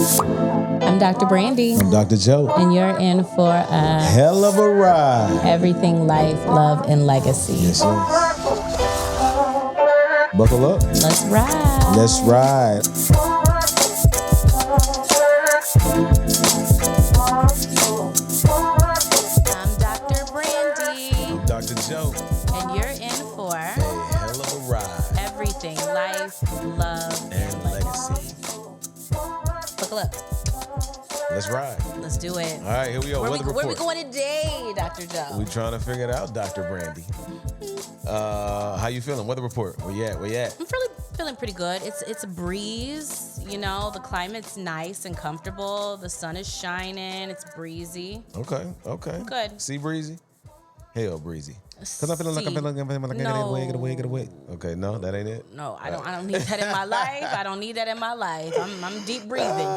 I'm Dr. Brandy. I'm Dr. Joe. And you're in for a hell of a ride. Everything life, love, and legacy. Yes, yes. Buckle up. Let's ride. Let's ride. I'm Dr. Brandy. I'm Dr. Joe. And you're in for a hell of a ride. Everything life, love, and legacy. Buckle up. Let's ride. Let's do it. All right, here we go. Where we going today, Dr. Joe? We trying to figure it out, Dr. Brandy. How you feeling? Weather report. Where you at? I'm feeling pretty good. It's a breeze. You know, the climate's nice and comfortable. The sun is shining. It's breezy. Okay. Good. Sea breezy? Hell breezy. Because I'm feeling like I get away. Okay, no, that ain't it? No, I don't need that in my life. I'm deep breathing.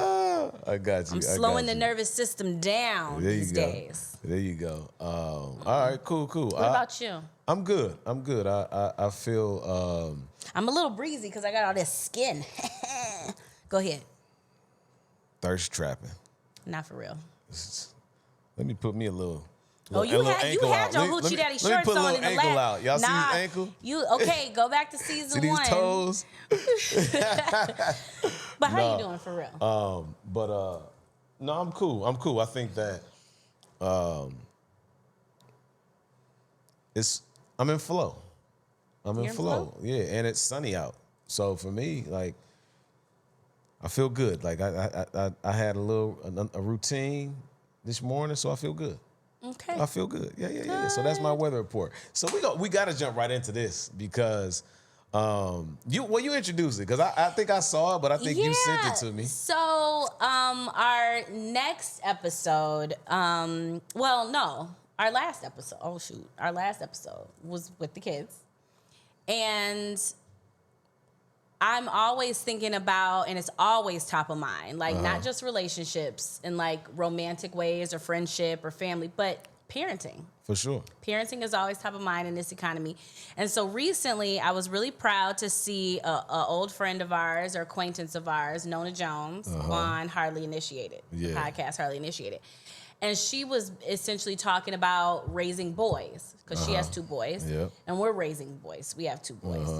I got you. I'm slowing the nervous system down these days. There you go. All right, cool. What about you? I'm good. I feel... I'm a little breezy because I got all this skin. Go ahead. Thirst trapping. Not for real. Let me put me a little... You had your hoochie daddy shorts on in the ankle out. Y'all see his ankle? Go back to season see one. These toes? But how you doing for real? No, I'm cool. I think that I'm in flow. I'm in flow. Yeah, and it's sunny out. So for me, like, I feel good. Like I had a routine this morning, so I feel good. Okay. I feel good. Yeah. So that's my weather report. So we got to jump right into this because you introduced it because I think I saw it, but I think you sent it to me. So our next episode, our last episode. Oh shoot, our last episode was with the kids, and I'm always thinking about, and it's always top of mind, like not just relationships in like romantic ways or friendship or family, but parenting. For sure. Parenting is always top of mind in this economy. And so recently I was really proud to see a old friend of ours or acquaintance of ours, Nona Jones, on Hardly Initiated, podcast Hardly Initiated. And she was essentially talking about raising boys because she has two boys and we're raising boys. We have two boys.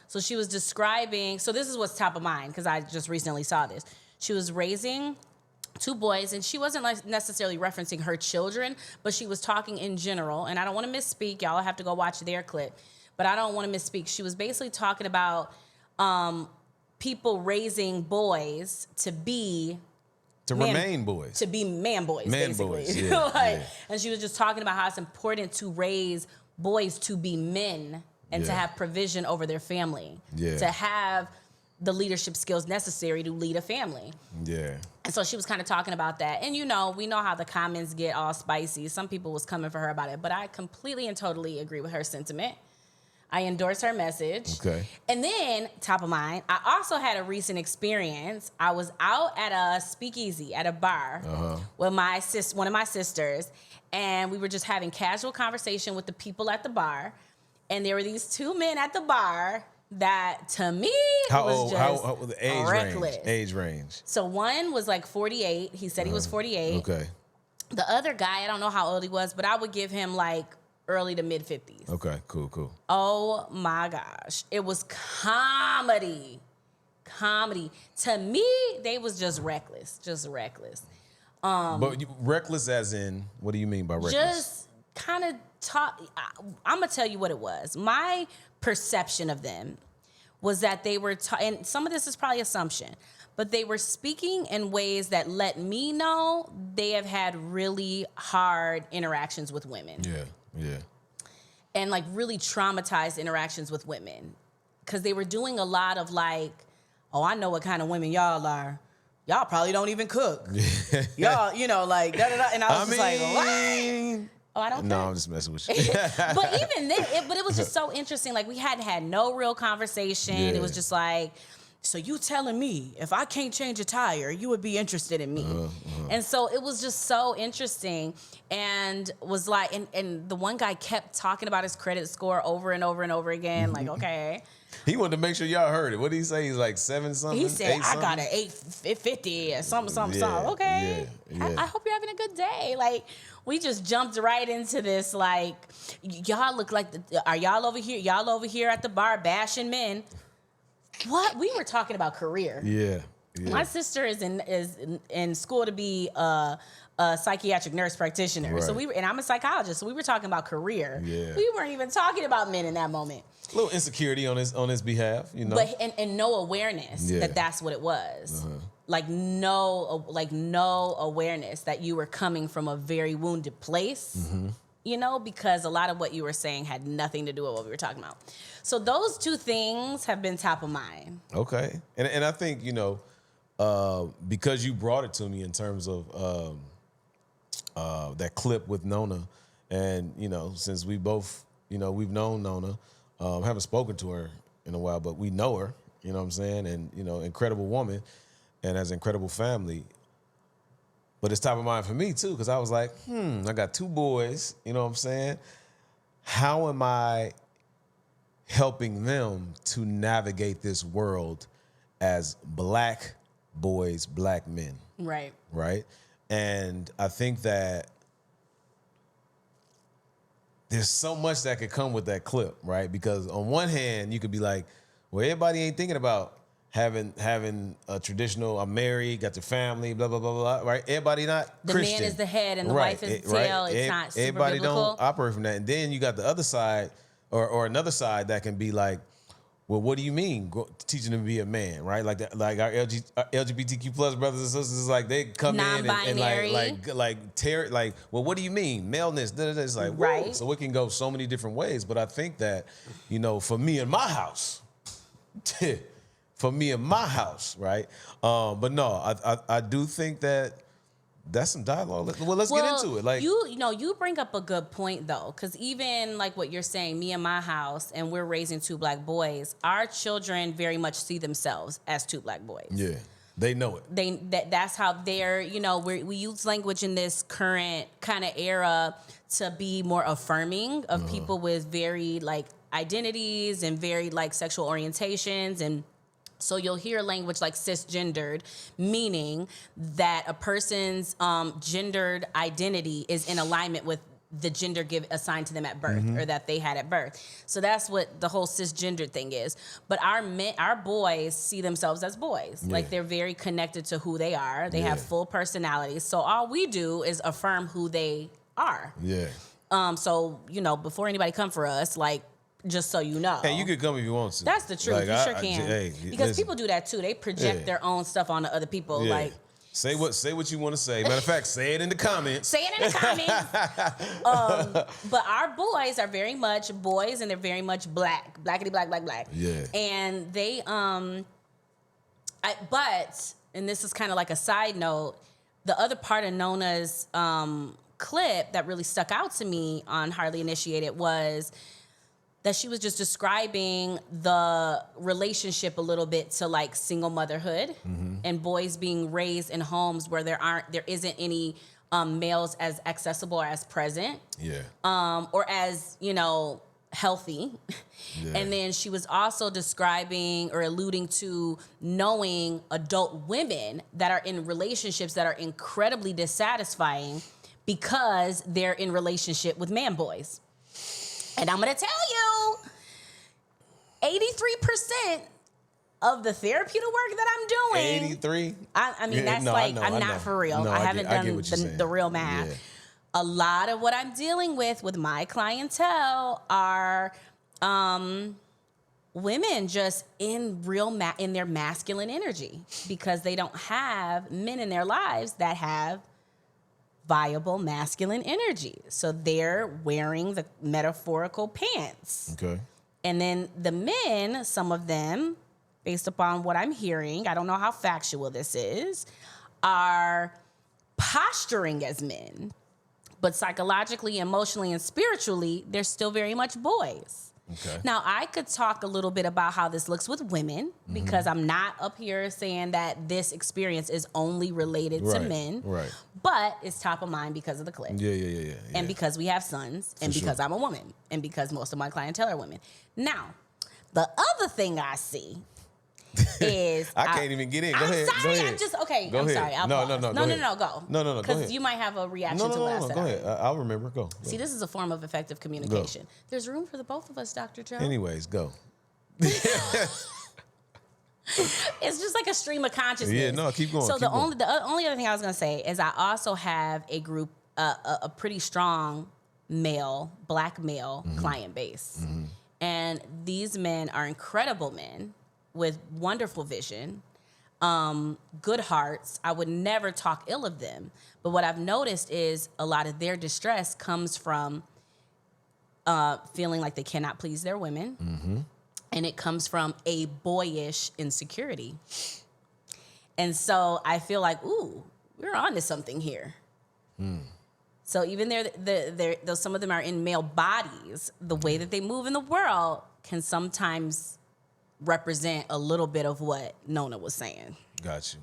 So she was describing, so this is what's top of mind because I just recently saw this. She was raising two boys and she wasn't necessarily referencing her children, but she was talking in general. And I don't want to misspeak. Y'all have to go watch their clip, but I don't want to misspeak. She was basically talking about people raising boys to remain boys. To be man boys, basically. Boys, yeah, And she was just talking about how it's important to raise boys to be men and to have provision over their family, to have the leadership skills necessary to lead a family. Yeah. And so she was kind of talking about that. And, we know how the comments get all spicy. Some people was coming for her about it, but I completely and totally agree with her sentiment. I endorse her message. Okay. And then, top of mind, I also had a recent experience. I was out at a speakeasy at a bar with one of my sisters, and we were just having casual conversation with the people at the bar. And there were these two men at the bar that, to me, was just reckless. Age range. So one was like 48. He said he was 48. Okay. The other guy, I don't know how old he was, but I would give him like early to mid 50s. Okay, cool. Oh my gosh. It was comedy. To me, they was just reckless. But reckless as in, what do you mean by reckless? Just kind of I'm going to tell you what it was. My perception of them was that they were, and some of this is probably assumption, but they were speaking in ways that let me know they have had really hard interactions with women. Yeah. And like really traumatized interactions with women. Because they were doing a lot of like, oh, I know what kind of women y'all are. Y'all probably don't even cook. Y'all, like, da-da-da. And I was just like, what? Oh, I don't. No, I'm just messing with you. But even then, it was just so interesting. Like we hadn't had no real conversation. It was just like so you telling me if I can't change a tire, you would be interested in me. And so it was just so interesting, and was like, and the one guy kept talking about his credit score over and over and over again. Like, okay. He wanted to make sure y'all heard it. What did he say? He's like 7 something? He said, I got an an 850 or something. Yeah, Okay. yeah. I hope you're having a good day. Like, we just jumped right into this. Like, y'all look like, are y'all over here? Y'all over here at the bar bashing men. What? We were talking about career. Yeah. My sister is in school to be a psychiatric nurse practitioner. Right. So and I'm a psychologist. So we were talking about career. Yeah. We weren't even talking about men in that moment. A little insecurity on his behalf, you know. But and no awareness that that's what it was. Like no awareness that you were coming from a very wounded place. You know, because a lot of what you were saying had nothing to do with what we were talking about. So those two things have been top of mind. Okay. And I think, you know, because you brought it to me in terms of that clip with Nona, and, you know, since we both, you know, we've known Nona, haven't spoken to her in a while, but we know her, you know what I'm saying? And, you know, incredible woman and has an incredible family. But it's top of mind for me, too, because I was like, I got 2 boys, you know what I'm saying? How am I helping them to navigate this world as black boys, black men? Right. Right? And I think that there's so much that could come with that clip, right? Because on one hand, you could be like, well, everybody ain't thinking about having a traditional, I'm married, got your family, blah, blah, blah, blah, right? Everybody not The Christian. man is the head and the Right, wife is the tail. right. It's not super Everybody biblical. don't operate from that. And then you got the other side, or another side that can be like, well, what do you mean teaching them to be a man, right? Like our LGBTQ plus brothers and sisters, like they come in and like, well, what do you mean maleness? It's like, right. Whoa. So it can go so many different ways. But I think that, you know, for me and my house, right? But no, I do think that that's some dialogue. Well, let's get into it. Like you bring up a good point though, because even like what you're saying, me and my house, and we're raising 2 black boys. Our children very much see themselves as 2 black boys. Yeah, they know it. That's how they're. You know, we use language in this current kind of era to be more affirming of people with varied like identities and varied like sexual orientations. And so you'll hear language like cisgendered, meaning that a person's gendered identity is in alignment with the gender assigned to them at birth or that they had at birth. So that's what the whole cisgendered thing is. But our boys see themselves as boys. Yeah. Like they're very connected to who they are. They have full personalities. So all we do is affirm who they are. Yeah. So, you know, before anybody come for us, like, just so you know. Hey, you could come if you want to. That's the truth. Like, you sure can. Because people do that too. They project their own stuff onto other people. Like, say what you want to say. Matter of fact, say it in the comments. Say it in the comments. But our boys are very much boys, and they're very much black, blackity black, black, black. Yeah. And they and this is kind of like a side note. The other part of Nona's clip that really stuck out to me on Hardly Initiated was that she was just describing the relationship a little bit to like single motherhood and boys being raised in homes where there isn't any males as accessible or as present, or as, you know, healthy. Yeah. And then she was also describing or alluding to knowing adult women that are in relationships that are incredibly dissatisfying because they're in relationship with man boys. And I'm going to tell you, 83% of the therapeutic work that I'm doing. 83? I mean, that's I'm not for real. No, I haven't done the real math. Yeah. A lot of what I'm dealing with my clientele are women just in in their masculine energy because they don't have men in their lives that have viable masculine energy. So they're wearing the metaphorical pants. Okay. And then the men, some of them, based upon what I'm hearing, I don't know how factual this is, are posturing as men, but psychologically, emotionally, and spiritually, they're still very much boys. Okay. Now, I could talk a little bit about how this looks with women, because I'm not up here saying that this experience is only related to men. Right. But it's top of mind because of the clip. Yeah. And because we have sons, and because I'm a woman, and because most of my clientele are women. Now, the other thing I see is I can't even get in. Go ahead. Sorry, Go ahead. I'm just okay. Go I'm ahead. sorry. I'll No, pause. go. No. Because you might have a reaction to what I said. Go ahead. I'll remember. Go. See, this is a form of effective communication. There's room for the both of us, Dr. Joe. Anyways, go. It's just like a stream of consciousness. Yeah, no, keep going. So the only other thing I was gonna say is I also have a group, a pretty strong black male client base, and these men are incredible men with wonderful vision, good hearts. I would never talk ill of them, but what I've noticed is a lot of their distress comes from feeling like they cannot please their women. And it comes from a boyish insecurity. And so I feel like, ooh, we're on to something here. So even though some of them are in male bodies, the way that they move in the world can sometimes represent a little bit of what Nona was saying. Got you.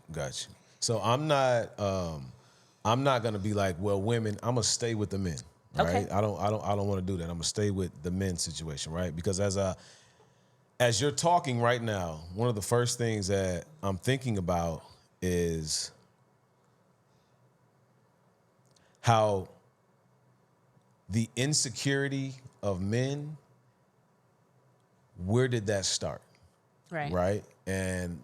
So I'm not gonna be like, well, women, I'm gonna stay with the men. Right? Okay. I don't want to do that. I'm gonna stay with the men situation, right? Because as you're talking right now, one of the first things that I'm thinking about is how the insecurity of men, where did that start? Right? And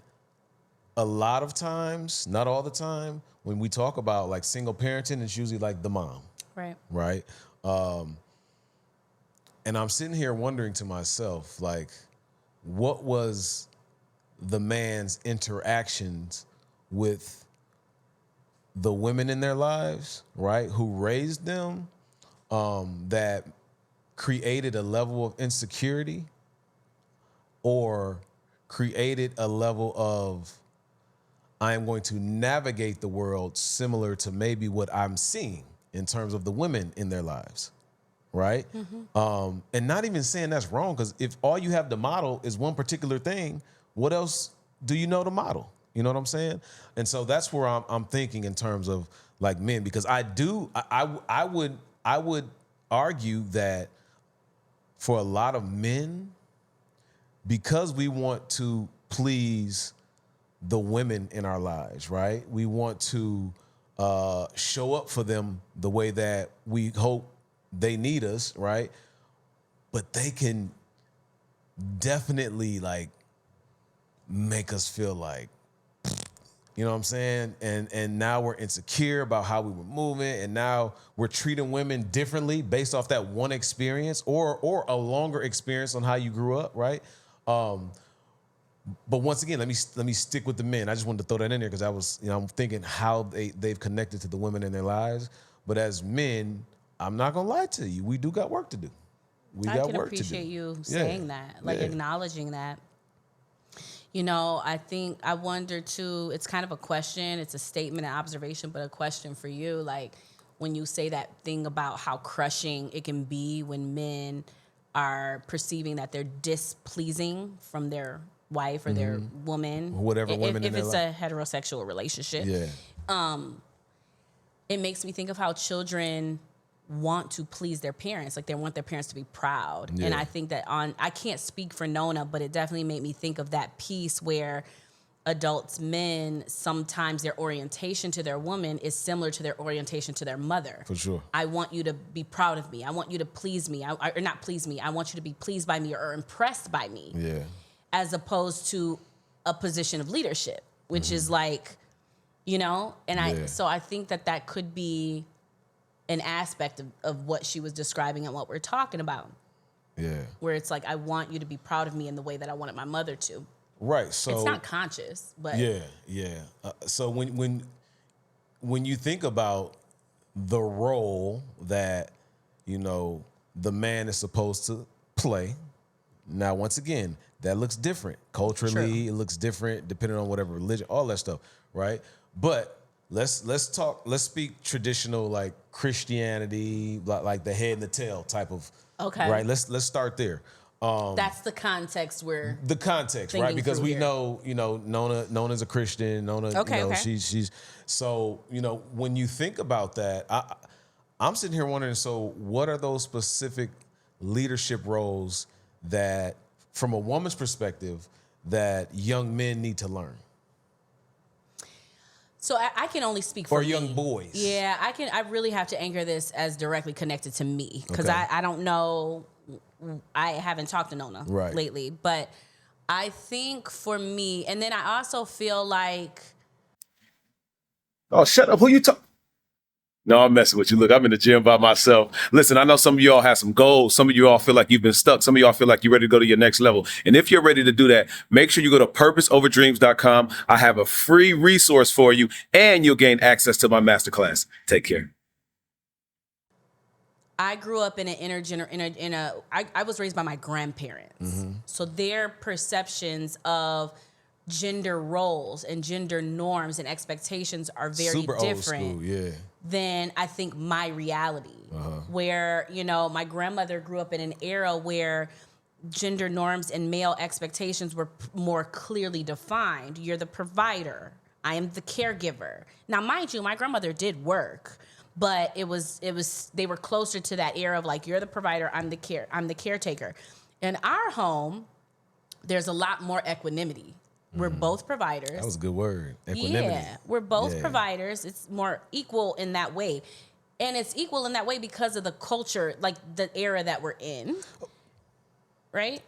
a lot of times, not all the time, when we talk about like single parenting, it's usually like the mom. Right? And I'm sitting here wondering to myself, like, what was the man's interactions with the women in their lives, right, who raised them, that created a level of insecurity or created a level of, I am going to navigate the world similar to maybe what I'm seeing in terms of the women in their lives, right? And not even saying that's wrong, because if all you have to model is one particular thing, what else do you know to model? You know what I'm saying? And so that's where I'm thinking in terms of like men, because I would argue that for a lot of men, because we want to please the women in our lives, right? We want to show up for them the way that we hope they need us, right? But they can definitely like make us feel like, you know what I'm saying? And now we're insecure about how we were moving, and now we're treating women differently based off that one experience or a longer experience on how you grew up, right? But once again, let me stick with the men. I just wanted to throw that in there because I was, I'm thinking how they've connected to the women in their lives. But as men, I'm not gonna lie to you, we do got work to do. I can appreciate you saying that, like acknowledging that. I wonder too, it's kind of a question, it's a statement, an observation, but a question for you. Like when you say that thing about how crushing it can be when men are perceiving that they're displeasing from their wife or their woman, whatever women in their life. If it's a heterosexual relationship. It makes me think of how children want to please their parents. Like they want their parents to be proud. And I think that I can't speak for Nona, but it definitely made me think of that piece where adults, men, sometimes their orientation to their woman is similar to their orientation to their mother. For sure. I want you to be proud of me. I want you to please me. Or not please me. I want you to be pleased by me or impressed by me. Yeah. As opposed to a position of leadership, which is like, so I think that could be an aspect of what she was describing and what we're talking about. Yeah. Where it's like, I want you to be proud of me in the way that I wanted my mother to. Right. So it's not conscious, but yeah. So when you think about the role that the man is supposed to play, now once again, that looks different culturally. True. It looks different depending on whatever religion, all that stuff, right? But let's speak traditional like Christianity, like the head and the tail type of. Okay. Right. Let's start there. That's the context right? Because we know, Nona's a Christian. Nona, she's so, when you think about that, I'm sitting here wondering, so what are those specific leadership roles that, from a woman's perspective, that young men need to learn? So I can only speak for me. Or young boys. Yeah, I really have to anchor this as directly connected to me, because I don't know. I haven't talked to Nona lately, but I think for me, and then I also feel like... Oh, shut up. Who you talk? No, I'm messing with you. Look, I'm in the gym by myself. Listen, I know some of you all have some goals. Some of you all feel like you've been stuck. Some of y'all feel like you're ready to go to your next level. And if you're ready to do that, make sure you go to purposeoverdreams.com. I have a free resource for you, and you'll gain access to my masterclass. Take care. I grew up in I was raised by my grandparents. So their perceptions of gender roles and gender norms and expectations are very different than I think my reality. Where, my grandmother grew up in an era where gender norms and male expectations were more clearly defined. You're the provider. I am the caregiver. Now, mind you, my grandmother did work, but it was they were closer to that era of like, you're the provider, I'm the caretaker. In our home, there's a lot more equanimity. We're both providers. That was a good word. Equanimity. Yeah, we're both providers. It's more equal in that way. And it's equal in that way because of the culture, like the era that we're in. Right?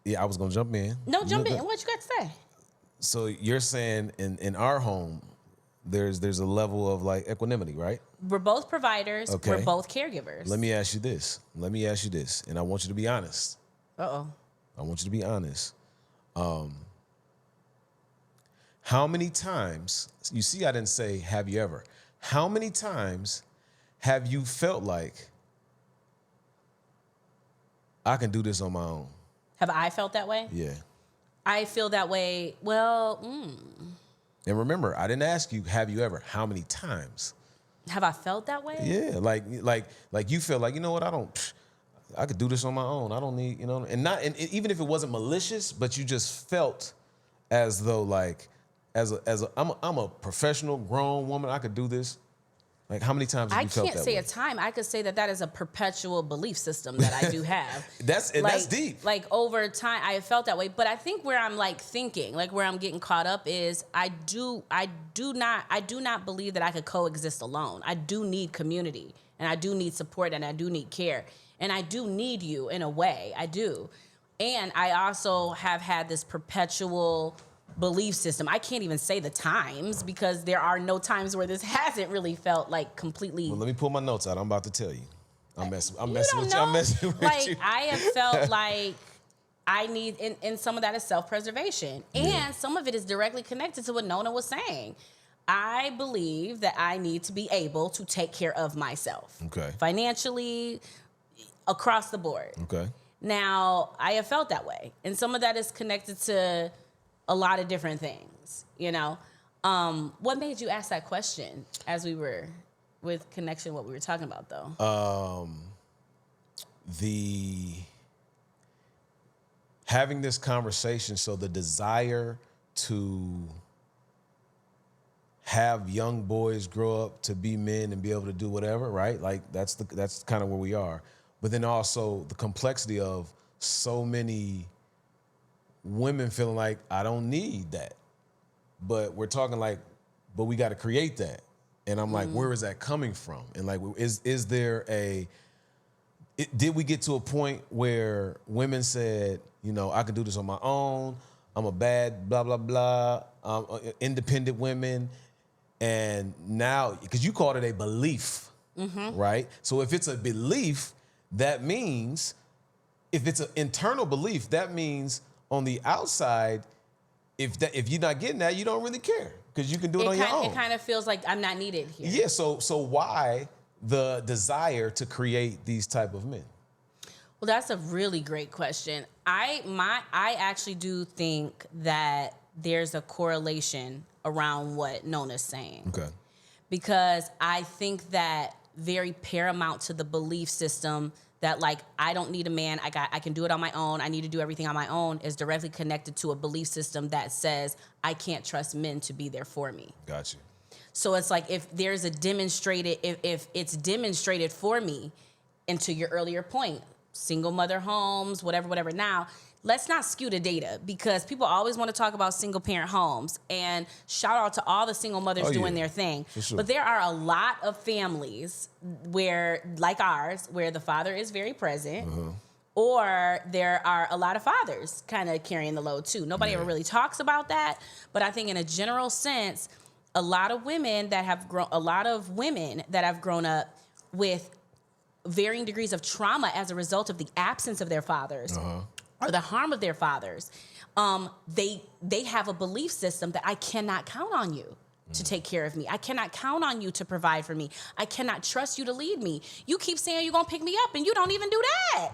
Yeah, I was going to jump in. No, jump in. What you got to say? So you're saying in our home, there's a level of like equanimity, right? We're both providers. Okay. We're both caregivers. Let me ask you this. And I want you to be honest. I want you to be honest. How many times, you see, I didn't say, have you ever? How many times have you felt like, I can do this on my own? Have I felt that way? Yeah. I feel that way. Well, And remember, I didn't ask you, have you ever? How many times? Have I felt that way? Yeah, like you feel like, you know what, I could do this on my own. I don't need, and even if it wasn't malicious, but you just felt as though like, I'm a professional grown woman, I could do this. Like, how many times have you felt that way? I can't say a time. I could say that is a perpetual belief system that I do have. That's deep. Like, over time, I have felt that way. But I think where I'm like thinking, like where I'm getting caught up is I do not believe that I could coexist alone. I do need community, and I do need support, and I do need care. And I do need you in a way. I do. And I also have had this perpetual belief system. I can't even say the times because there are no times where this hasn't really felt like completely. Well, let me pull my notes out. I'm about to tell you. I'm messing with you. Like, I have felt like I need, and some of that is self-preservation. And some of it is directly connected to what Nona was saying. I believe that I need to be able to take care of myself. Okay. Financially, across the board. Okay. Now, I have felt that way. And some of that is connected to a lot of different things, What made you ask that question as we were with connection, what we were talking about, though? The having this conversation, so the desire to have young boys grow up to be men and be able to do whatever, right? Like, that's kind of where we are. But then also the complexity of so many women feeling like, I don't need that. But we're talking like, but we got to create that. And I'm like, where is that coming from? And like, is there did we get to a point where women said, I can do this on my own. I'm a bad blah, blah, blah. Independent women. And now, because you called it a belief, right? So if it's a belief, that means, if it's an internal belief, that means on the outside, if you're not getting that, you don't really care because you can do it on your own. It kind of feels like I'm not needed here. Yeah. So why the desire to create these type of men? Well, that's a really great question. I actually do think that there's a correlation around what Nona's saying. Okay. Because I think that very paramount to the belief system that like I don't need a man, I can do it on my own, I need to do everything on my own, is directly connected to a belief system that says I can't trust men to be there for me. Got you. So it's like if there's a demonstrated, if it's demonstrated for me, and to your earlier point, single mother homes, whatever. Now, let's not skew the data, because people always want to talk about single parent homes, and shout out to all the single mothers doing their thing. Sure. But there are a lot of families where, like ours, where the father is very present. Or there are a lot of fathers kind of carrying the load too. Nobody ever really talks about that. But I think in a general sense, a lot of women that have grown up with varying degrees of trauma as a result of the absence of their fathers or the harm of their fathers, they have a belief system that I cannot count on you to take care of me. I cannot count on you to provide for me. I cannot trust you to lead me. You keep saying you're going to pick me up and you don't even do that.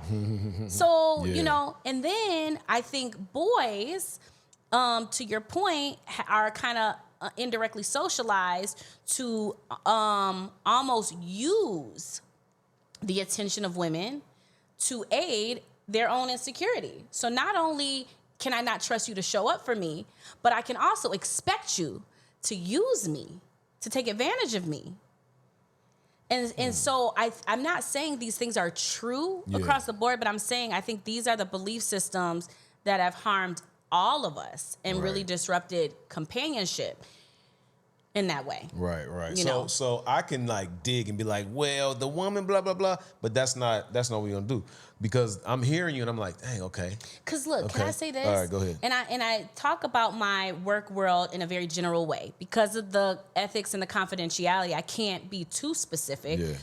So, you know, and then I think boys, to your point, are kind of indirectly socialized to almost use the attention of women to aid their own insecurity. So not only can I not trust you to show up for me, but I can also expect you to use me, to take advantage of me. And so I'm not saying these things are true across the board, but I'm saying I think these are the belief systems that have harmed all of us and really disrupted companionship in that way. Right. You know? So I can like dig and be like, well, the woman, blah, blah, blah. But that's not what we're gonna do. Because I'm hearing you and I'm like, dang, okay. Because look, can I say this? All right, go ahead. And I talk about my work world in a very general way. Because of the ethics and the confidentiality, I can't be too specific. Yeah.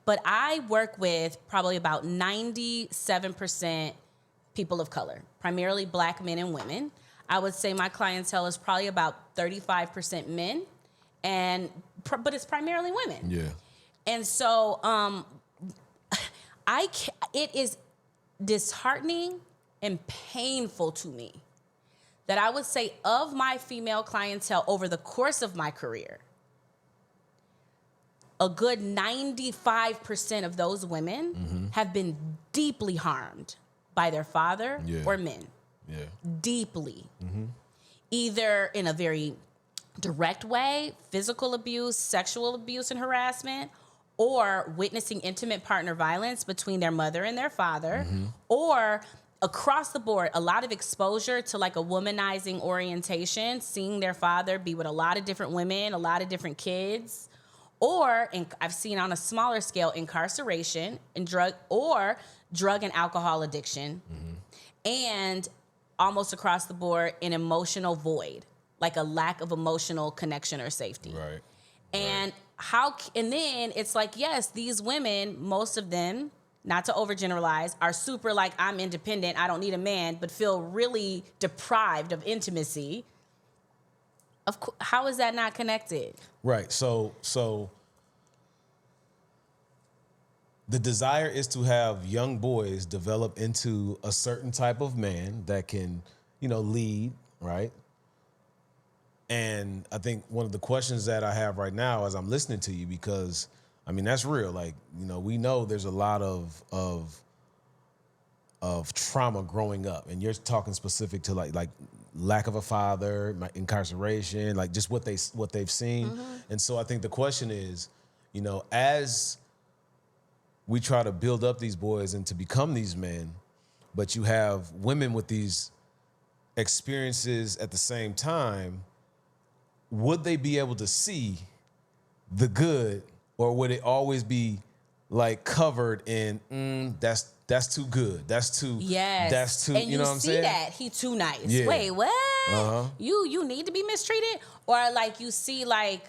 But I work with probably about 97% people of color, primarily Black men and women. I would say my clientele is probably about 35% men, but it's primarily women. Yeah. And so it is disheartening and painful to me that I would say of my female clientele over the course of my career, a good 95% of those women have been deeply harmed by their father or men. Yeah. Deeply. Either in a very direct way, physical abuse, sexual abuse and harassment, or witnessing intimate partner violence between their mother and their father, or across the board, a lot of exposure to like a womanizing orientation, seeing their father be with a lot of different women, a lot of different kids, or I've seen on a smaller scale, incarceration and drug and alcohol addiction, and almost across the board, an emotional void, like a lack of emotional connection or safety. Right. And and then it's like, yes, these women, most of them, not to overgeneralize, are super like, I'm independent, I don't need a man, but feel really deprived of intimacy. How is that not connected? Right. So the desire is to have young boys develop into a certain type of man that can, lead, right? And I think one of the questions that I have right now as I'm listening to you, because I mean, that's real. Like, we know there's a lot of trauma growing up, and you're talking specific to like lack of a father, incarceration, like just what they've seen. And so I think the question is, as we try to build up these boys and to become these men, but you have women with these experiences at the same time, would they be able to see the good, or would it always be like covered in that's too good, that's too that's too, and you know what I'm saying? That he too nice. Yeah. Wait, what? You need to be mistreated, or like you see like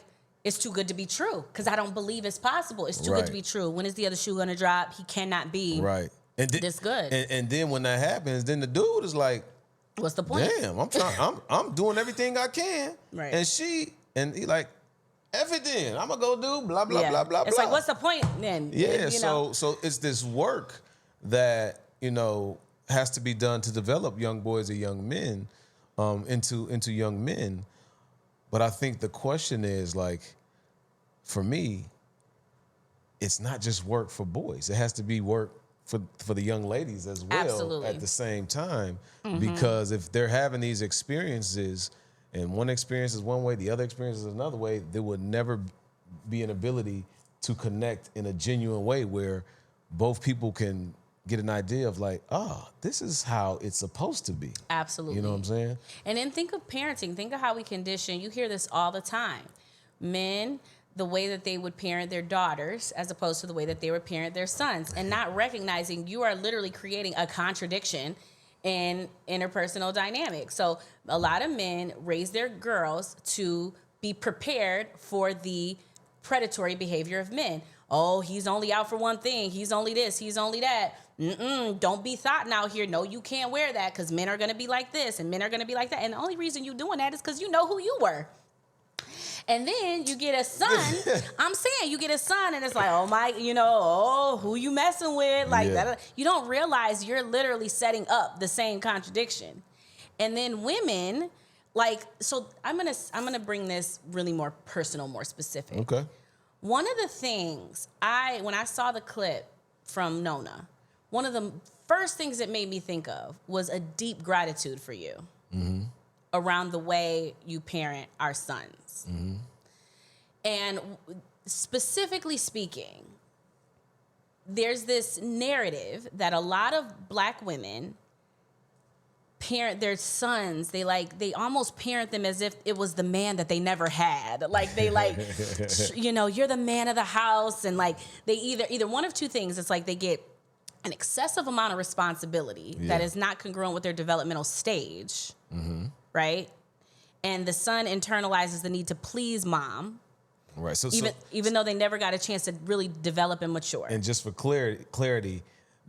it's too good to be true because I don't believe it's possible. It's too good to be true. When is the other shoe gonna drop? He cannot be this good. And then when that happens, then the dude is like, what's the point? Damn, I'm doing everything I can. Right. And he like, F it then. I'm gonna go do blah, blah, blah, blah, It's blah. like, what's the point then? Yeah, so it's this work that, has to be done to develop young boys or young men into young men. But I think the question is, like, for me, it's not just work for boys. It has to be work for the young ladies as well. Absolutely. At the same time, because if they're having these experiences and one experience is one way, the other experience is another way, there would never be an ability to connect in a genuine way where both people can get an idea of like, this is how it's supposed to be. Absolutely. You know what I'm saying? And then think of parenting. Think of how we condition. You hear this all the time. Men, the way that they would parent their daughters as opposed to the way that they would parent their sons, and not recognizing you are literally creating a contradiction in interpersonal dynamics. So a lot of men raise their girls to be prepared for the predatory behavior of men. Oh, he's only out for one thing. He's only this. He's only that. Don't be thought out here. No, you can't wear that because men are going to be like this and men are going to be like that. And the only reason you doing that is because you know who you were. And then you get a son. I'm saying you get a son and it's like, oh my, who you messing with? Like that. You don't realize you're literally setting up the same contradiction. And then women, so I'm gonna bring this really more personal, more specific. Okay. One of the things when I saw the clip from Nona, one of the first things it made me think of was a deep gratitude for you around the way you parent our sons. And specifically speaking, there's this narrative that a lot of Black women parent their sons. They almost parent them as if it was the man that they never had. You're the man of the house. And they either one of two things. It's like they get an excessive amount of responsibility that is not congruent with their developmental stage. Right. And the son internalizes the need to please mom. Right. Even though they never got a chance to really develop and mature. And just for clarity,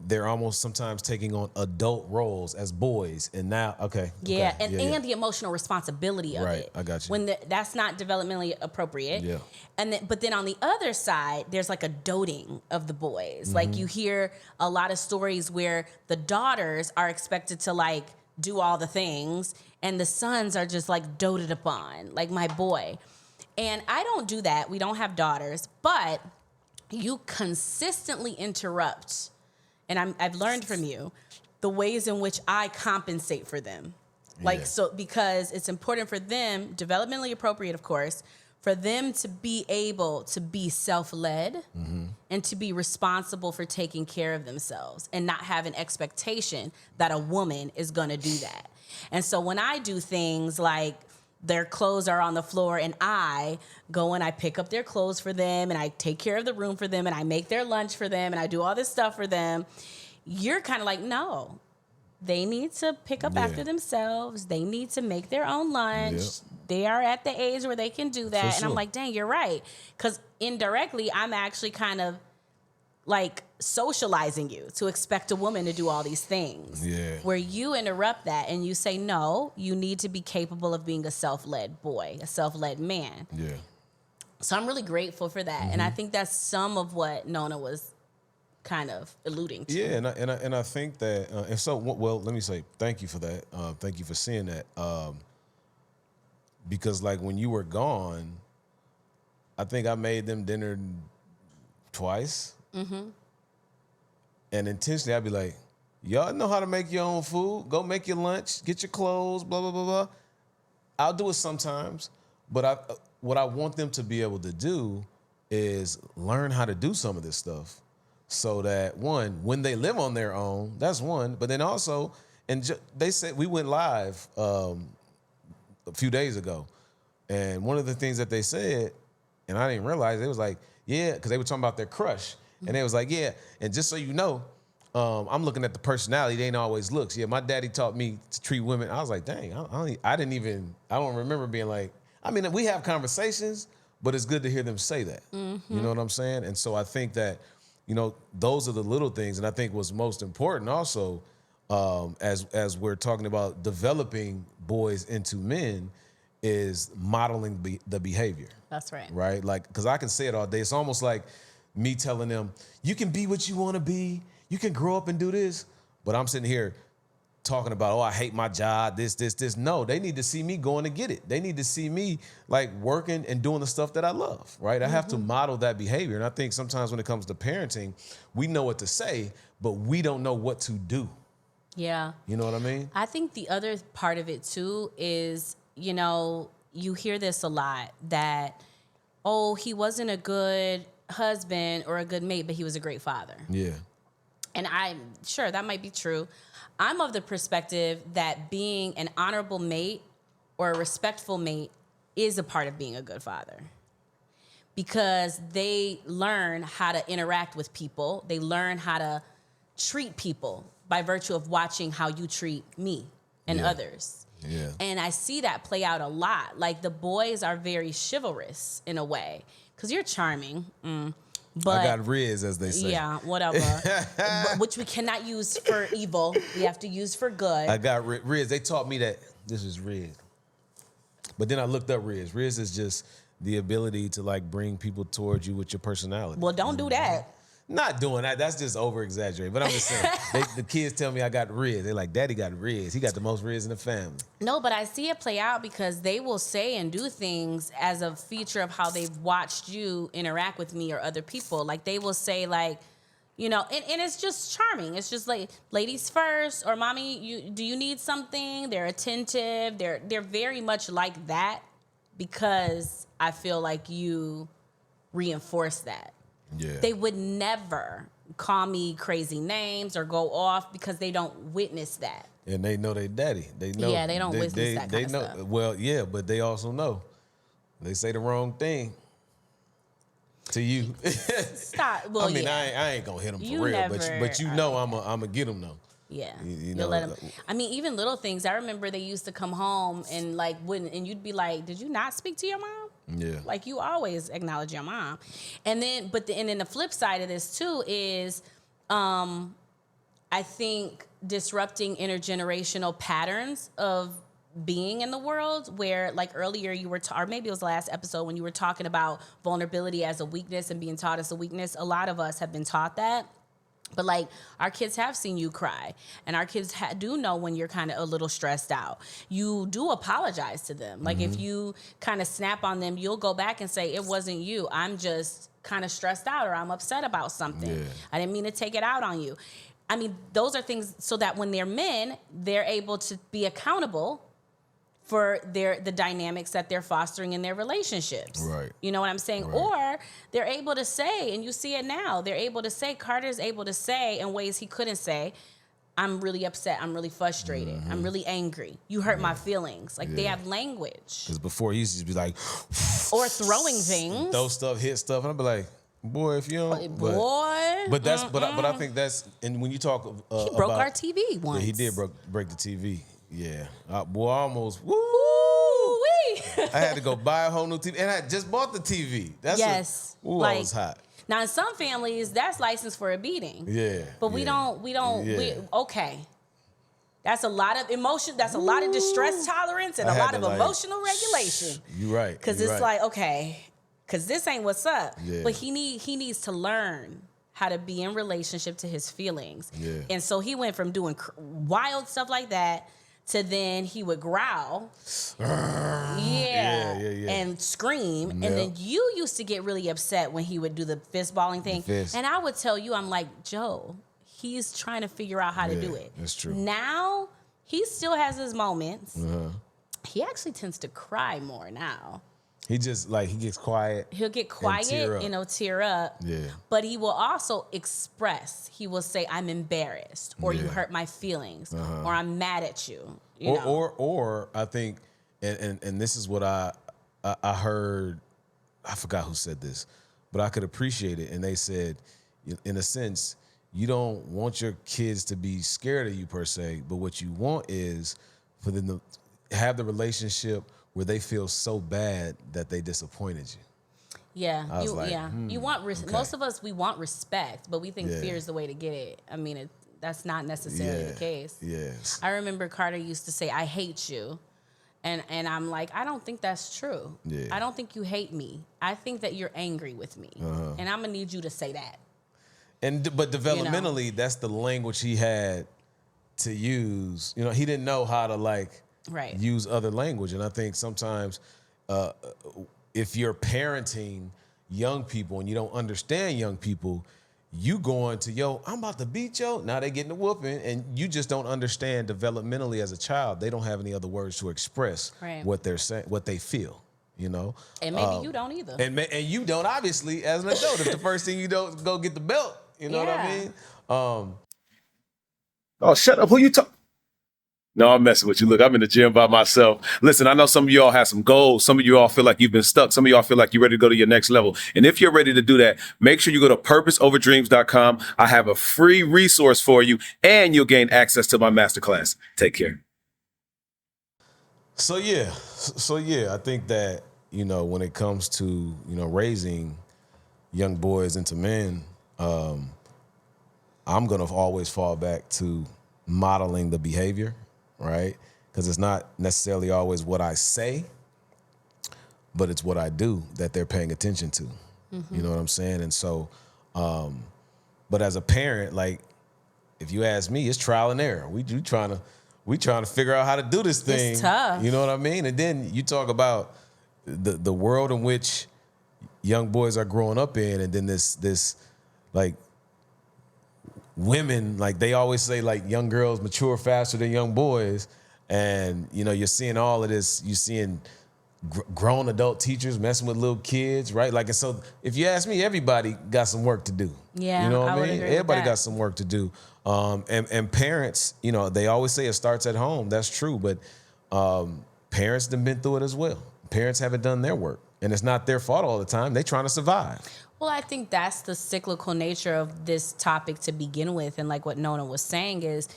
they're almost sometimes taking on adult roles as boys. And now, and the emotional responsibility of it. Right, I got you. When that's not developmentally appropriate. Yeah. But then on the other side, there's a doting of the boys. You hear a lot of stories where the daughters are expected to do all the things and the sons are just doted upon, like my boy. And I don't do that. We don't have daughters, but you consistently interrupt. And I've learned from you the ways in which I compensate for them. Because it's important for them, developmentally appropriate, of course, for them to be able to be self-led and to be responsible for taking care of themselves and not have an expectation that a woman is going to do that. And so when I do things like their clothes are on the floor and I go and I pick up their clothes for them and I take care of the room for them and I make their lunch for them and I do all this stuff for them, you're kind of no, they need to pick up after themselves. They need to make their own lunch. They are at the age where they can do that. And I'm like, dang, you're right. Because indirectly, I'm actually kind of socializing you to expect a woman to do all these things. Yeah. Where you interrupt that and you say, no, you need to be capable of being a self-led boy, a self-led man. Yeah. So I'm really grateful for that. And I think that's some of what Nona was kind of alluding to. Yeah, and I think that, and so, well, let me say thank you for that. Thank you for seeing that. Because when you were gone, I think I made them dinner twice. And intentionally, I'd be like, y'all know how to make your own food. Go make your lunch, get your clothes, blah, blah, blah, blah. I'll do it sometimes, but what I want them to be able to do is learn how to do some of this stuff so that, one, when they live on their own, that's one, but then also, they said, we went live a few days ago, and one of the things that they said, and I didn't realize, it was because they were talking about their crush. And they was and just so you know, I'm looking at the personality. They ain't always looks. Yeah, my daddy taught me to treat women. I was like, dang, I don't remember being we have conversations, but it's good to hear them say that. You know what I'm saying? And so I think that, those are the little things. And I think what's most important also, as we're talking about developing boys into men, is modeling the behavior. That's right. Right? Because I can say it all day. It's almost like me telling them, you can be what you want to be. You can grow up and do this. But I'm sitting here talking about, oh, I hate my job, this. No, they need to see me going to get it. They need to see me like working and doing the stuff that I love, right? I have to model that behavior. And I think sometimes when it comes to parenting, we know what to say, but we don't know what to do. Yeah. You know what I mean? I think the other part of it too is, you know, you hear this a lot that, oh, he wasn't a good husband or a good mate, but he was a great father. Yeah. And I'm sure that might be true. I'm of the perspective that being an honorable mate or a respectful mate is a part of being a good father. Because they learn how to interact with people. They learn how to treat people by virtue of watching how you treat me and others. Yeah. And I see that play out a lot. Like the boys are very chivalrous in a way. Because you're charming. But I got Riz, as they say. Yeah, whatever. Which we cannot use for evil. We have to use for good. I got Riz. They taught me that this is Riz. But then I looked up Riz. Riz is just the ability to like bring people towards you with your personality. Well, don't do that. Not doing that. That's just over exaggerated. But I'm just saying, the kids tell me I got Riz. They're like, Daddy got Riz. He got the most Riz in the family. No, but I see it play out because they will say and do things as a feature of how they've watched you interact with me or other people. Like they will say like, you know, and it's just charming. It's just like ladies first, or mommy, do you need something? They're attentive. They're very much like that because I feel like you reinforce that. Yeah. They would never call me crazy names or go off because they don't witness that. And they know they daddy. They know. Yeah, they don't witness that kind of know. stuff. Well, yeah, but they also know. They say the wrong thing to you. Stop. Well, I mean, yeah. I ain't gonna hit them for You real, never but you know I'm gonna get them though. Yeah, you you'll know, let them. I mean, even little things. I remember they used to come home and like wouldn't, and you'd be like, "Did you not speak to your mom?" Yeah. Like you always acknowledge your mom, and then and then the flip side of this too is, I think disrupting intergenerational patterns of being in the world where like earlier you were, or maybe it was the last episode when you were talking about vulnerability as a weakness and being taught as a weakness. A lot of us have been taught that. But like our kids have seen you cry, and our kids do know when you're kind of a little stressed out. You do apologize to them. Like if you kind of snap on them, you'll go back and say, it wasn't you. I'm just kind of stressed out or I'm upset about something. Yeah. I didn't mean to take it out on you. I mean, those are things so that when they're men, they're able to be accountable for the dynamics that they're fostering in their relationships. Right. You know what I'm saying? Right. Or they're able to say, and you see it now, they're able to say, Carter's able to say in ways he couldn't say, I'm really upset, I'm really frustrated, I'm really angry. You hurt my feelings. Like they have language. Because before he used to be like, Or throwing things. throw stuff, hit stuff, and I'd be like, boy, if you don't. Boy. But that's but I think that's, and when you talk He broke our TV once. Yeah, he did break the TV. Yeah, boy, I almost woo. Ooh-wee. I had to go buy a whole new TV, and I just bought the TV. That's Yes. I was hot. Now in some families, that's license for a beating. Yeah, But we don't, Yeah. okay. That's a lot of emotion. That's a lot of distress tolerance and I a had lot to, of like, emotional regulation. You right. Because you it's right. like, okay, because this ain't what's up. Yeah. But he needs to learn how to be in relationship to his feelings. Yeah. And so he went from doing wild stuff like that to then he would growl. Yeah. And scream. Yep. And then you used to get really upset when he would do the fist balling thing. fist. And I would tell you, I'm like, Joe, he's trying to figure out how to do it. That's true. Now, he still has his moments. Uh-huh. He actually tends to cry more now. He just like, he gets quiet. He'll get quiet and he'll tear up. Yeah. But he will also express. He will say, I'm embarrassed, or you Yeah. hurt my feelings, Uh-huh. or I'm mad at you. You know? Or I think, and this is what I heard, I forgot who said this, but I could appreciate it. And they said, in a sense, you don't want your kids to be scared of you per se, but what you want is for them to have the relationship where they feel so bad that they disappointed you. Yeah, I was like, you want okay. most of us, we want respect, but we think Yeah. fear is the way to get it. I mean, that's not necessarily the case. Yes. I remember Carter used to say, "I hate you," and I'm like, I don't think that's true. Yeah. I don't think you hate me. I think that you're angry with me, and I'm gonna need you to say that. But developmentally, that's the language he had to use, he didn't know how to like use other language. And I think sometimes if you're parenting young people and you don't understand young people, you going to, I'm about to beat yo. Now they getting a whooping, and you just don't understand developmentally as a child. They don't have any other words to express what they're saying, what they feel, And maybe you don't either. And you don't, obviously, as an adult. If the first thing you do is go get the belt, you know what I mean? Oh, shut up. Who you talking? No, I'm messing with you. Look, I'm in the gym by myself. Listen, I know some of you all have some goals. Some of you all feel like you've been stuck. Some of y'all feel like you're ready to go to your next level. And if you're ready to do that, make sure you go to purposeoverdreams.com. I have a free resource for you, and you'll gain access to my masterclass. Take care. So yeah, I think that, when it comes to, raising young boys into men, I'm going to always fall back to modeling the behavior, right? Because it's not necessarily always what I say, but it's what I do that they're paying attention to. Mm-hmm. You know what I'm saying? And so, but as a parent, like, if you ask me, it's trial and error. We trying to figure out how to do this thing. It's tough. You know what I mean? And then you talk about the world in which young boys are growing up in, and then this like women, like they always say, like young girls mature faster than young boys, and you're seeing all of this. You're seeing grown adult teachers messing with little kids, right? Like, and so if you ask me, everybody got some work to do. Yeah, you know what I mean? Agree Everybody with that. got some work to do. And parents, they always say it starts at home. That's true, but parents have been through it as well. Parents haven't done their work, and it's not their fault all the time. They're trying to survive. Well, I think that's the cyclical nature of this topic to begin with. And like what Nona was saying is,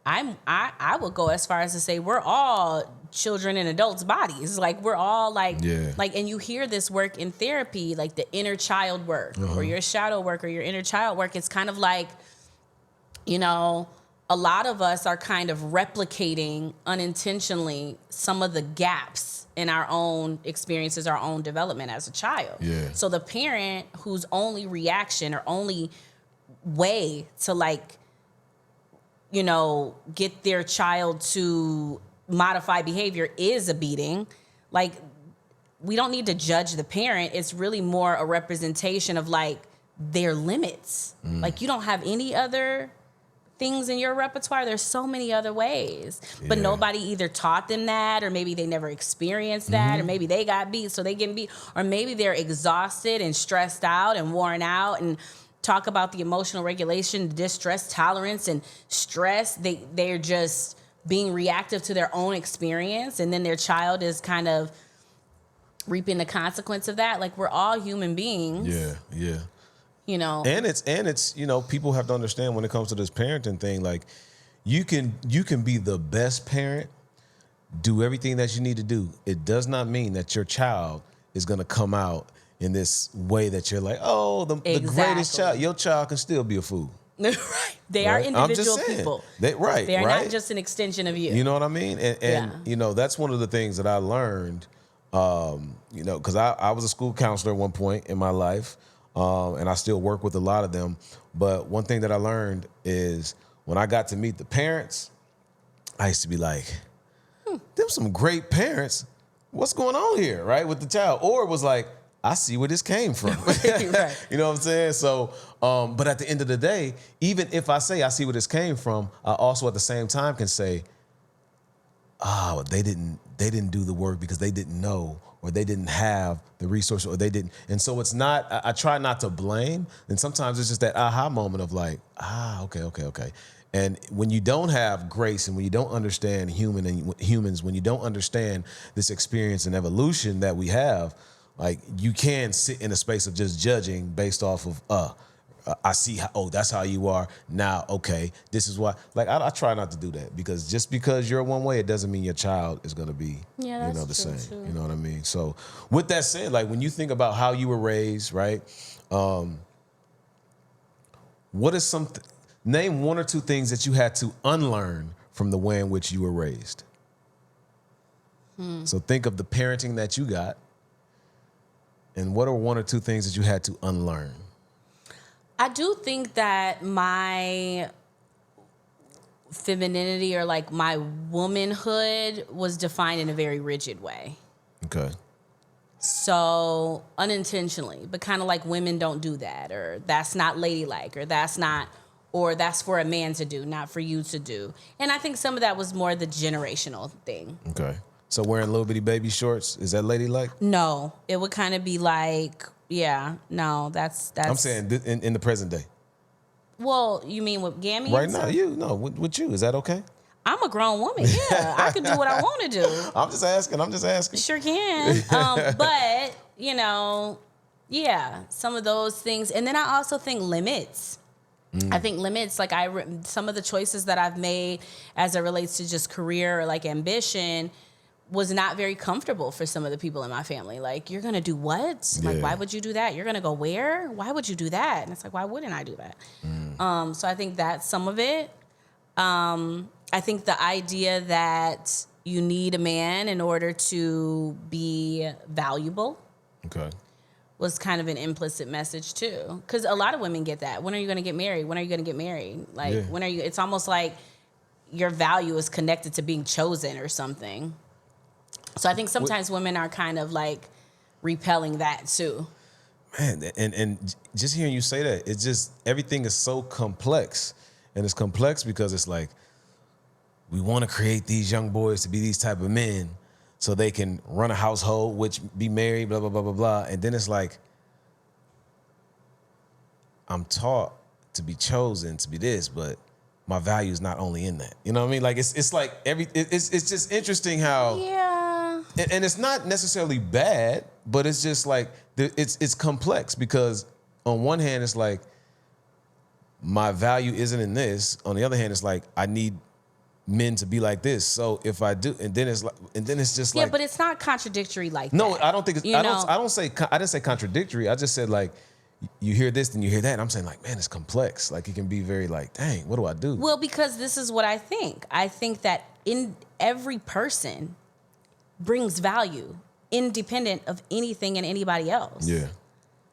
I would go as far as to say we're all children in adults' bodies. Like we're all like, and you hear this work in therapy, like the inner child work or your shadow work or your inner child work. It's kind of like, a lot of us are kind of replicating unintentionally some of the gaps in our own experiences, our own development as a child. Yeah. So the parent whose only reaction or only way to get their child to modify behavior is a beating, like we don't need to judge the parent. It's really more a representation of like their limits. Like you don't have any other things in your repertoire. There's so many other ways, but nobody either taught them that, or maybe they never experienced that, or maybe they got beat, so they getting beat, or maybe they're exhausted and stressed out and worn out, and talk about the emotional regulation, distress tolerance, and stress. They're just being reactive to their own experience, and then their child is kind of reaping the consequence of that. Like we're all human beings. Yeah. And it's people have to understand when it comes to this parenting thing, like you can be the best parent, do everything that you need to do. It does not mean that your child is going to come out in this way that you're like, the greatest child. Your child can still be a fool. Right. They are individual people. They are not just an extension of you. You know what I mean? And that's one of the things that I learned, because I was a school counselor at one point in my life. And I still work with a lot of them. But one thing that I learned is when I got to meet the parents, I used to be like, them some great parents. What's going on here, right, with the child? Or it was like, I see where this came from. Right. You know what I'm saying? So, but at the end of the day, even if I say I see where this came from, I also at the same time can say, they didn't do the work because they didn't know, or they didn't have the resources, or they didn't. And so it's not, I try not to blame. And sometimes it's just that aha moment of like, okay. And when you don't have grace, and when you don't understand humans, when you don't understand this experience and evolution that we have, like you can sit in a space of just judging based off of, I see how, that's how you are now. Okay, this is why. Like I try not to do that, because just because you're one way, it doesn't mean your child is going to be, the same. Too. You know what I mean? So with that said, like when you think about how you were raised, right? What is name one or two things that you had to unlearn from the way in which you were raised? So think of the parenting that you got, and what are one or two things that you had to unlearn? I do think that my femininity or like my womanhood was defined in a very rigid way. Okay. So unintentionally, but kind of like women don't do that, or that's not ladylike, or that's for a man to do, not for you to do. And I think some of that was more the generational thing. Okay. So wearing little bitty baby shorts, is that ladylike? No, it would kind of be like, yeah, no, that's. I'm saying in the present day. Well, you mean with Gammy? Right now, with you, is that okay? I'm a grown woman. Yeah, I can do what I want to do. I'm just asking. Sure can. But, yeah, some of those things. And then I also think limits. I think limits, like some of the choices that I've made as it relates to just career or like ambition was not very comfortable for some of the people in my family. Like, you're going to do what? Yeah. Like, why would you do that? You're going to go where? Why would you do that? And it's like, why wouldn't I do that? So I think that's some of it. I think the idea that you need a man in order to be valuable. Okay. Was kind of an implicit message too. Because a lot of women get that. When are you going to get married? When are you going to get married? Like, when are you? It's almost like your value is connected to being chosen or something. So I think sometimes women are kind of like repelling that too. Man, and just hearing you say that, it's just, everything is so complex. And it's complex because it's like, we want to create these young boys to be these type of men so they can run a household, which be married, blah, blah, blah, blah, blah. And then it's like, I'm taught to be chosen to be this, but my value is not only in that. You know what I mean? Like, it's like it's just interesting how, and it's not necessarily bad, but it's just like, it's complex because on one hand, it's like, my value isn't in this. On the other hand, it's like, I need men to be like this. So if I do, and then it's just like, but it's not contradictory like that. No, I don't think it's, I didn't say contradictory. I just said like, you hear this, then you hear that. And I'm saying like, man, it's complex. Like, it can be very like, dang, what do I do? Well, because this is what I think. I think that in every person brings value independent of anything and anybody else. Yeah.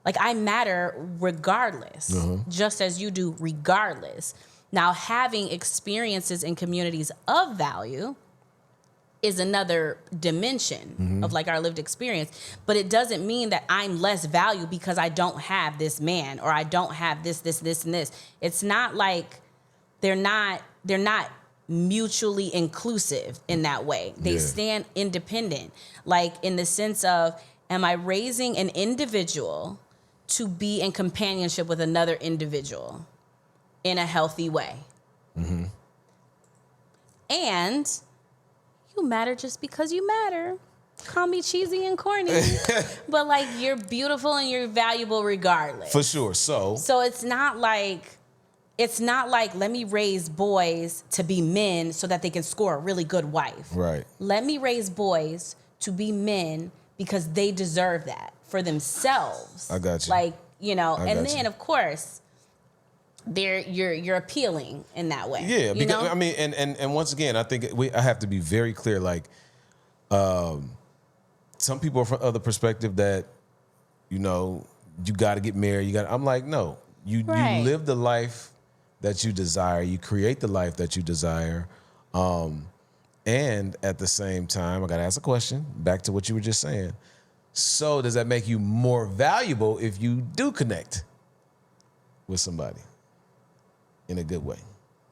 Like, I matter regardless, just as you do regardless. Now, having experiences in communities of value is another dimension of like our lived experience, but it doesn't mean that I'm less value because I don't have this man or I don't have this, and this. It's not like they're not mutually inclusive in that way. They stand independent, like in the sense of, am I raising an individual to be in companionship with another individual in a healthy way? And you matter just because you matter. Call me cheesy and corny, but like, you're beautiful and you're valuable regardless. For sure. So it's not like let me raise boys to be men so that they can score a really good wife. Right. Let me raise boys to be men because they deserve that for themselves. I got you. Like, and then of course, you're appealing in that way. Yeah, because I mean, and once again, I think I have to be very clear. Like, some people are from other perspective that, you got to get married. I'm like, no, you live the life that you desire. You create the life that you desire. And at the same time, I got to ask a question back to what you were just saying. So does that make you more valuable if you do connect with somebody in a good way?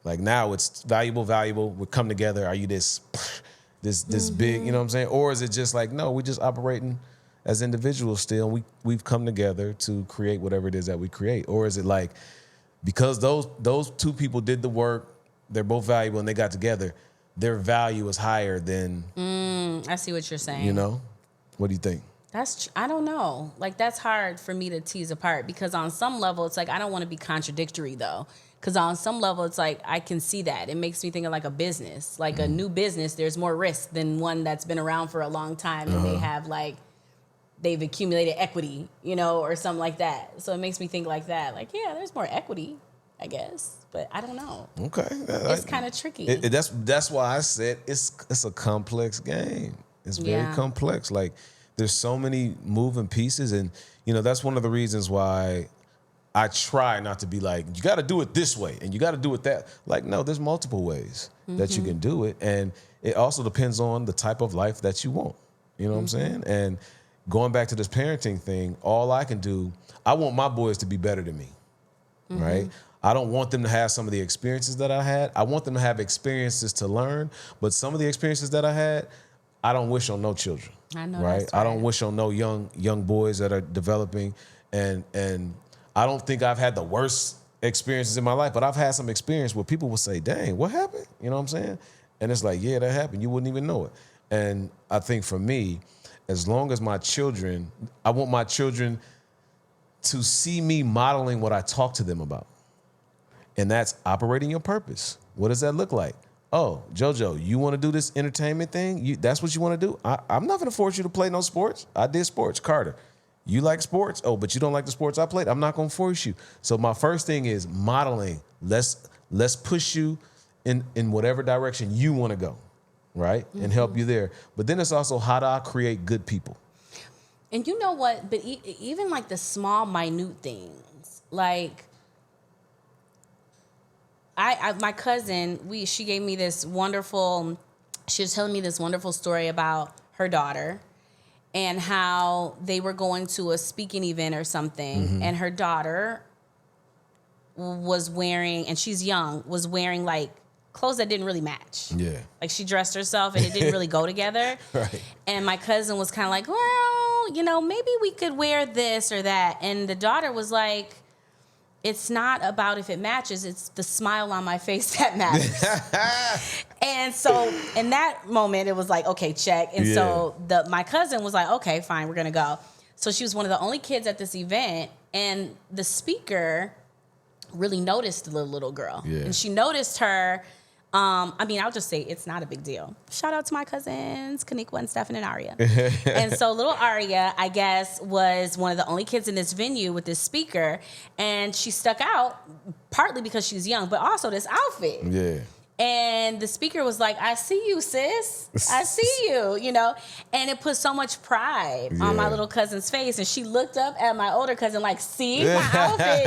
Like, now it's valuable, we come together. Are you this big, you know what I'm saying? Or is it just like, no, we're just operating as individuals still. We've come together to create whatever it is that we create. Or is it like, because those two people did the work, they're both valuable and they got together, their value is higher than... I see what you're saying. What do you think? I don't know. Like, that's hard for me to tease apart because on some level, it's like, I don't want to be contradictory though. Because on some level, it's like, I can see that. It makes me think of like a business. Like a new business, there's more risk than one that's been around for a long time and they have like, they've accumulated equity, or something like that. So it makes me think like that. Like, yeah, there's more equity, I guess. But I don't know. Okay. It's kind of tricky. That's why I said it's a complex game. It's very complex. Like, there's so many moving pieces. And, that's one of the reasons why I try not to be like, you got to do it this way and you got to do it that. Like, no, there's multiple ways that you can do it. And it also depends on the type of life that you want. You know what I'm saying? And going back to this parenting thing, all I can do, I want my boys to be better than me, right? I don't want them to have some of the experiences that I had. I want them to have experiences to learn. But some of the experiences that I had, I don't wish on no children. I know right? that's I don't wish on no young boys that are developing, and I don't think I've had the worst experiences in my life, but I've had some experience where people will say, "Dang, what happened?" You know what I'm saying? And it's like, yeah, that happened. You wouldn't even know it. And I think for me, as long as I want my children to see me modeling what I talk to them about, and that's operating your purpose. What does that look like? Oh, JoJo, you want to do this entertainment thing? That's what you want to do? I'm not going to force you to play no sports. I did sports. Carter, you like sports? Oh, but you don't like the sports I played? I'm not going to force you. So my first thing is modeling. Let's push you in whatever direction you want to go, right? And help you there. But then it's also, how do I create good people? And you know what? But even like the small, minute things, like, my cousin, she gave me this wonderful, she was telling me this wonderful story about her daughter and how they were going to a speaking event or something, and her daughter was wearing, and she's young, was wearing like clothes that didn't really match. Yeah. Like she dressed herself and it didn't really go together. Right. And my cousin was kind of like, well, maybe we could wear this or that. And the daughter was like, it's not about if it matches, it's the smile on my face that matters. And so in that moment, it was like, okay, check. And so my cousin was like, okay, fine, we're going to go. So she was one of the only kids at this event. And the speaker really noticed the little girl. Yeah. And she noticed her. I'll just say it's not a big deal. Shout out to my cousins, Kaniqua and Stephan and Aria. And so little Aria, I guess, was one of the only kids in this venue with this speaker. And she stuck out partly because she's young, but also this outfit. Yeah. And the speaker was like, I see you, sis. I see you, And it put so much pride on my little cousin's face. And she looked up at my older cousin like, see my outfit,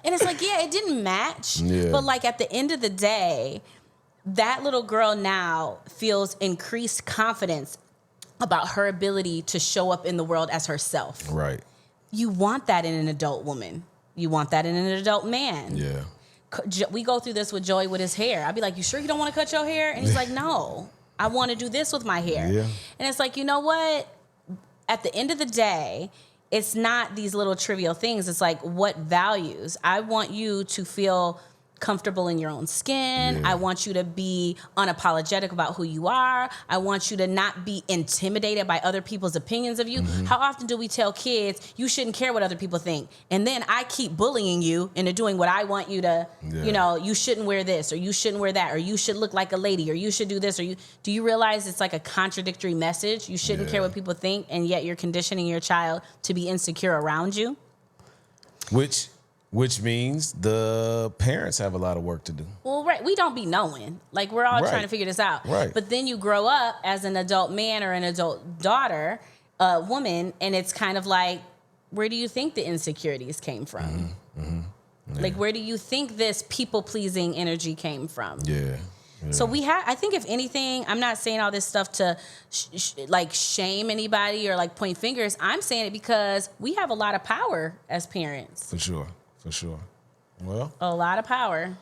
And it's like, yeah, it didn't match. Yeah. But like at the end of the day, that little girl now feels increased confidence about her ability to show up in the world as herself. Right. You want that in an adult woman. You want that in an adult man. Yeah. We go through this with Joey with his hair. I'd be like, you sure you don't want to cut your hair? And he's like, no, I want to do this with my hair. Yeah. And it's like, you know what? At the end of the day, it's not these little trivial things. It's like, what values? I want you to feel comfortable in your own skin. Yeah. I want you to be unapologetic about who you are. I want you to not be intimidated by other people's opinions of you. How often do we tell kids, you shouldn't care what other people think? And then I keep bullying you into doing what I want you to, you shouldn't wear this, or you shouldn't wear that, or you should look like a lady, or you should do this, do you realize it's like a contradictory message? You shouldn't care what people think, and yet you're conditioning your child to be insecure around you? Which means the parents have a lot of work to do. Well, right. We don't be knowing. Like, we're all trying to figure this out. Right. But then you grow up as an adult man or an adult daughter, woman, and it's kind of like, where do you think the insecurities came from? Yeah. Like, where do you think this people-pleasing energy came from? Yeah. So I think if anything, I'm not saying all this stuff to shame anybody or like point fingers. I'm saying it because we have a lot of power as parents. For sure. Well, a lot of power.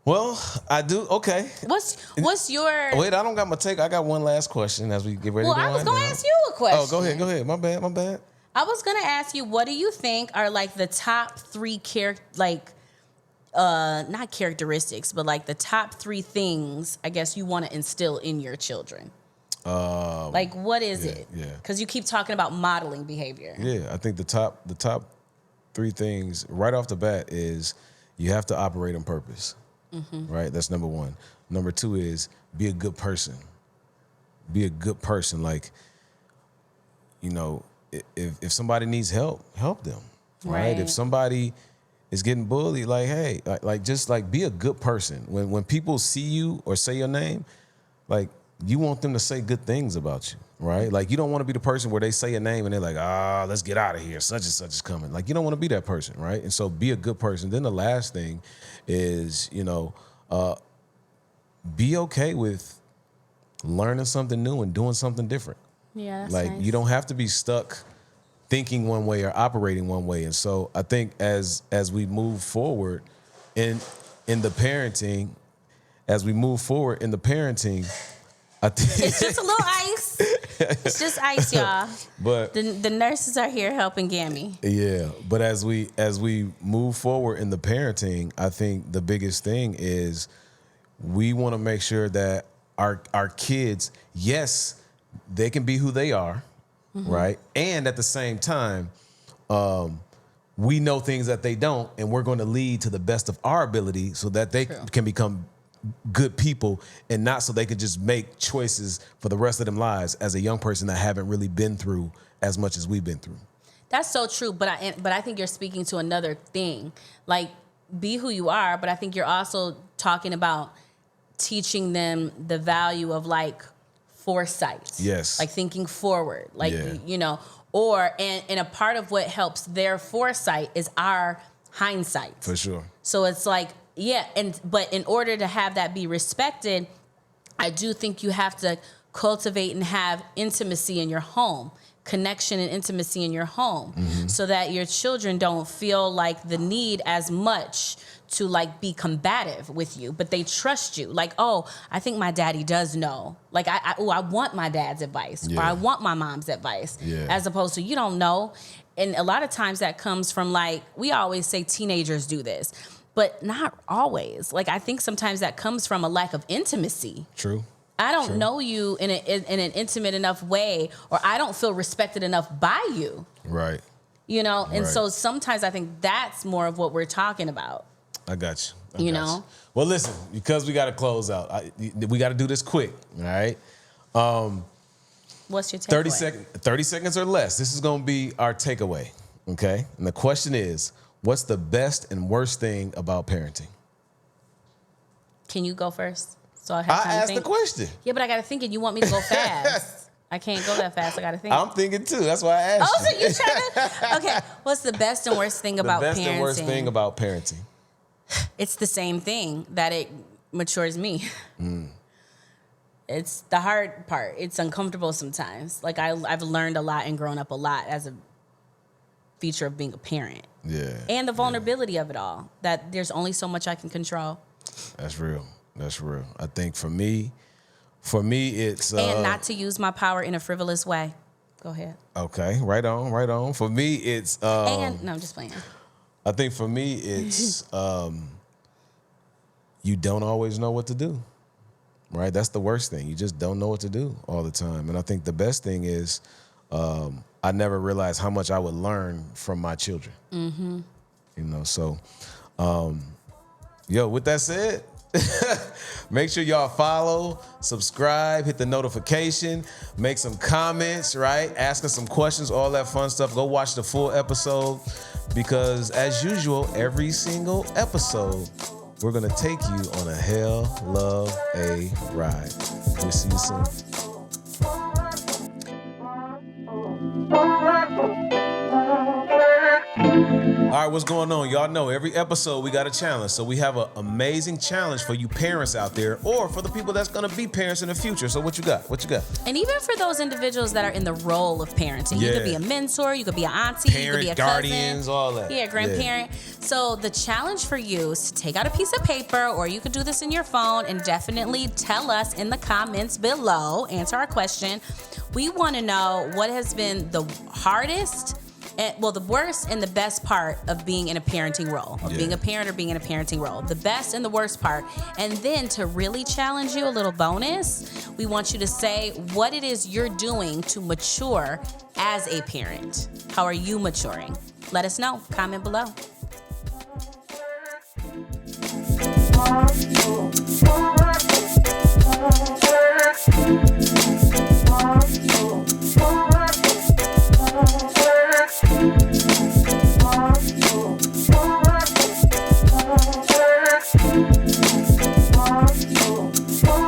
Well, I do. Okay. What's your? Wait, I don't got my take. I got one last question as we get ready. Well, to I was going to ask you a question. Oh, go ahead. My bad. I was going to ask you, what do you think are like the top three not characteristics, but like the top three things I guess you want to instill in your children? Like, what is it? Yeah. Because you keep talking about modeling behavior. Yeah, I think the top three things right off the bat is you have to operate on purpose, right? That's number one. Number two is be a good person. Be a good person. Like, if somebody needs help them, right? If somebody is getting bullied, like, hey, just be a good person. When people see you or say your name, like, you want them to say good things about you, right? Like, you don't want to be the person where they say a name and they're like, let's get out of here. Such and such is coming. Like, you don't want to be that person, right? And so be a good person. Then the last thing is, be okay with learning something new and doing something different. Yeah, that's like, nice. You don't have to be stuck thinking one way or operating one way. And so I think as we move forward in the parenting, I think it's just a little ice. It's just ice, y'all. But the nurses are here helping Gammy. Yeah, but as we move forward in the parenting, I think the biggest thing is we want to make sure that our kids, yes, they can be who they are, right? And at the same time, we know things that they don't, and we're going to lead to the best of our ability so that they can become good people, and not so they can just make choices for the rest of their lives as a young person that haven't really been through as much as we've been through. That's so true, but I think you're speaking to another thing. Like, be who you are, but I think you're also talking about teaching them the value of, like, foresight. Yes. Like, thinking forward. Like, and a part of what helps their foresight is our hindsight. For sure. So it's like, but in order to have that be respected, I do think you have to cultivate and have intimacy in your home, connection and intimacy in your home, so that your children don't feel like the need as much to, like, be combative with you, but they trust you. Like, I think my daddy does know. Like, I want my dad's advice, or I want my mom's advice, as opposed to, you don't know. And a lot of times that comes from, like, we always say teenagers do this, but not always. Like, I think sometimes that comes from a lack of intimacy. True. I don't know you in an intimate enough way, or I don't feel respected enough by you. Right. And so sometimes I think that's more of what we're talking about. I got you. You know? Well, listen, because we got to close out, we got to do this quick, all right? What's your takeaway? 30 seconds or less. This is going to be our takeaway, okay? And the question is, what's the best and worst thing about parenting? Can you go first? So I have time to asked think. the question. Yeah, but I got to think, and you want me to go fast. I can't go that fast. I got to think. I'm thinking too. That's why I asked so you trying to? Okay. What's the best and worst thing about parenting? The best and worst thing about parenting. It's the same thing, that it matures me. It's the hard part. It's uncomfortable sometimes. Like, I've learned a lot and grown up a lot as a feature of being a parent. Yeah. And the vulnerability of it all, that there's only so much I can control. That's real. I think for me, it's... and not to use my power in a frivolous way. Go ahead. Okay, right on. For me, it's... no, I'm just playing. I think for me, it's... you don't always know what to do, right? That's the worst thing. You just don't know what to do all the time. And I think the best thing is I never realized how much I would learn from my children. So, with that said... Make sure y'all follow, subscribe, hit the notification, make some comments, right? Ask us some questions, all that fun stuff. Go watch the full episode, because as usual, every single episode, we're going to take you on a hell of a ride. We'll see you soon. All right, what's going on? Y'all know every episode we got a challenge. So we have an amazing challenge for you parents out there, or for the people that's going to be parents in the future. So what you got? And even for those individuals that are in the role of parenting. You could be a mentor, you could be an auntie, parent, you could be a guardians, cousin. all that. Yeah, grandparent. Yeah. So the challenge for you is to take out a piece of paper, or you could do this in your phone, and definitely tell us in the comments below, answer our question. We want to know what has been the hardest, the worst and the best part of being in a parenting role, of being a parent or being in a parenting role, the best and the worst part. And then to really challenge you, a little bonus, we want you to say what it is you're doing to mature as a parent. How are you maturing? Let us know. Comment below.